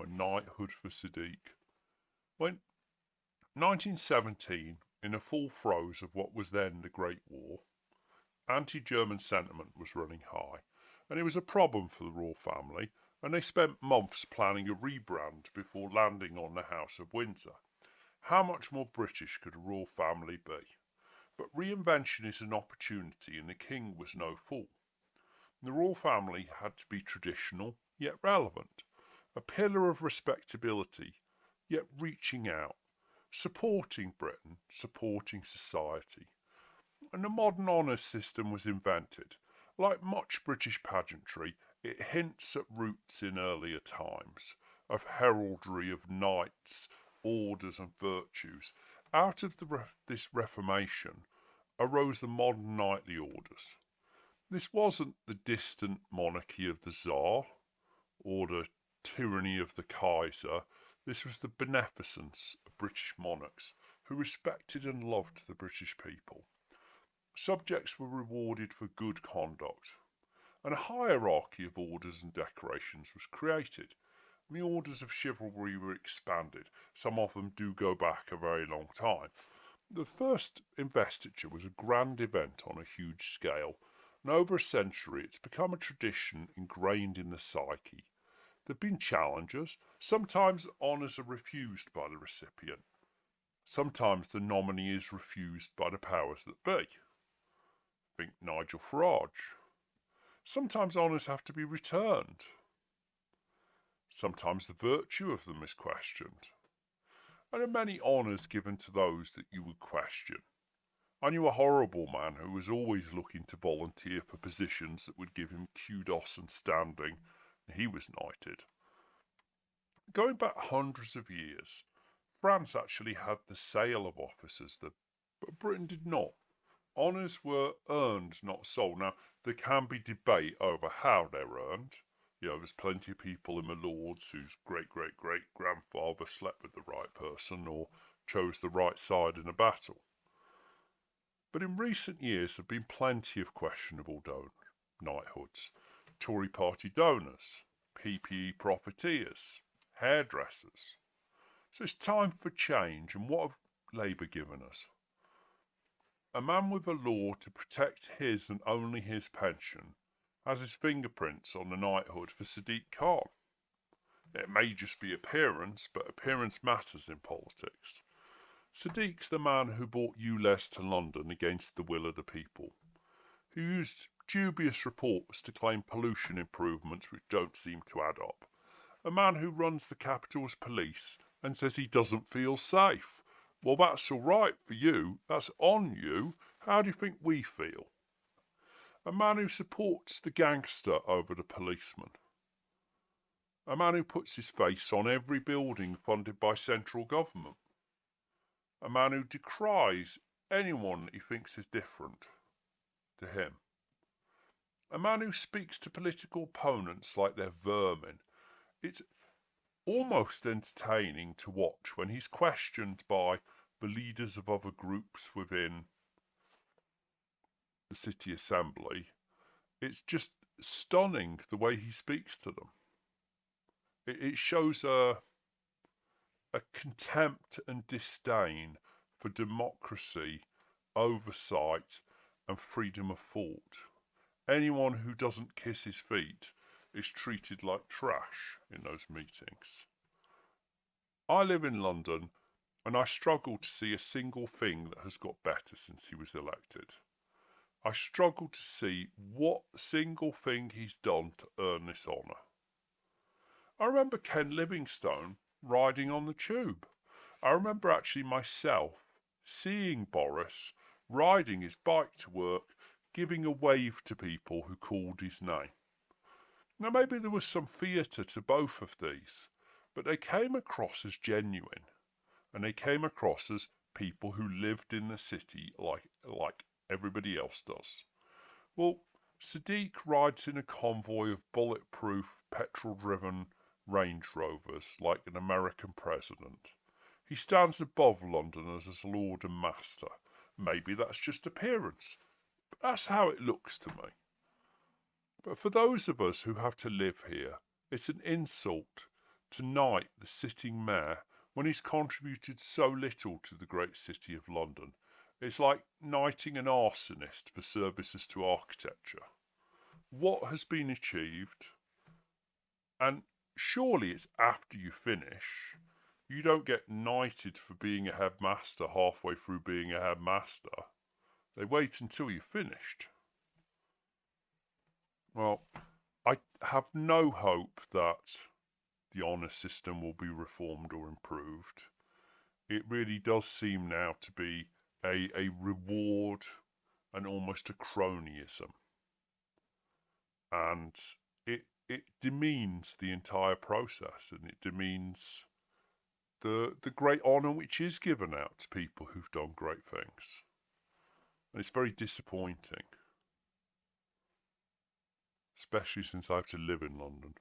and knighthood for Sadiq. When 1917, in the full throes of what was then the Great War, anti-German sentiment was running high, and it was a problem for the royal family, and they spent months planning a rebrand before landing on the House of Windsor. How much more British could a royal family be? But reinvention is an opportunity, and the king was no fool. The royal family had to be traditional, yet relevant, a pillar of respectability, yet reaching out, supporting Britain, supporting society. And the modern honours system was invented. Like much British pageantry, it hints at roots in earlier times, of heraldry of knights, orders and virtues. Out of this Reformation arose the modern knightly orders. This wasn't the distant monarchy of the Tsar or the tyranny of the Kaiser. This was the beneficence of British monarchs who respected and loved the British people. Subjects were rewarded for good conduct, and a hierarchy of orders and decorations was created. And the orders of chivalry were expanded. Some of them do go back a very long time. The first investiture was a grand event on a huge scale, and over a century it's become a tradition ingrained in the psyche. There have been challenges. Sometimes honours are refused by the recipient. Sometimes the nominee is refused by the powers that be. Think Nigel Farage. Sometimes honours have to be returned. Sometimes the virtue of them is questioned. And there are many honours given to those that you would question. I knew a horrible man who was always looking to volunteer for positions that would give him kudos and standing. He was knighted. Going back hundreds of years, France actually had the sale of officers, but Britain did not. Honours were earned, not sold. Now, there can be debate over how they're earned. There's plenty of people in the Lords whose great-great-great-grandfather slept with the right person or chose the right side in a battle. But in recent years, there have been plenty of questionable knighthoods. Tory party donors, PPE profiteers, hairdressers. So it's time for change, and what have Labour given us? A man with a law to protect his and only his pension has his fingerprints on the knighthood for Sadiq Khan. It may just be appearance, but appearance matters in politics. Sadiq's the man who brought ULEZ to London against the will of the people, who used dubious reports to claim pollution improvements which don't seem to add up. A man who runs the capital's police and says he doesn't feel safe. Well, that's all right for you. That's on you. How do you think we feel? A man who supports the gangster over the policeman. A man who puts his face on every building funded by central government. A man who decries anyone he thinks is different to him. A man who speaks to political opponents like they're vermin. It's almost entertaining to watch when he's questioned by the leaders of other groups within the city assembly. It's just stunning the way he speaks to them. It shows a contempt and disdain for democracy, oversight and freedom of thought. Anyone who doesn't kiss his feet is treated like trash in those meetings. I live in London and I struggle to see a single thing that has got better since he was elected. I struggle to see what single thing he's done to earn this honour. I remember Ken Livingstone riding on the tube. I remember actually myself seeing Boris riding his bike to work, giving a wave to people who called his name. Now maybe there was some theatre to both of these, but they came across as genuine, and they came across as people who lived in the city like everybody else does. Well, Sadiq rides in a convoy of bulletproof, petrol-driven Range Rovers like an American president. He stands above Londoners as lord and master. Maybe that's just appearance, but that's how it looks to me. But for those of us who have to live here, it's an insult to knight the sitting mayor when he's contributed so little to the great city of London. It's like knighting an arsonist for services to architecture. What has been achieved? And surely it's after you finish. You don't get knighted for being a headmaster halfway through being a headmaster. They wait until you're finished. Well, I have no hope that the honour system will be reformed or improved. It really does seem now to be a reward and almost a cronyism. And it demeans the entire process, and it demeans the great honour which is given out to people who've done great things. And it's very disappointing, especially since I have to live in London.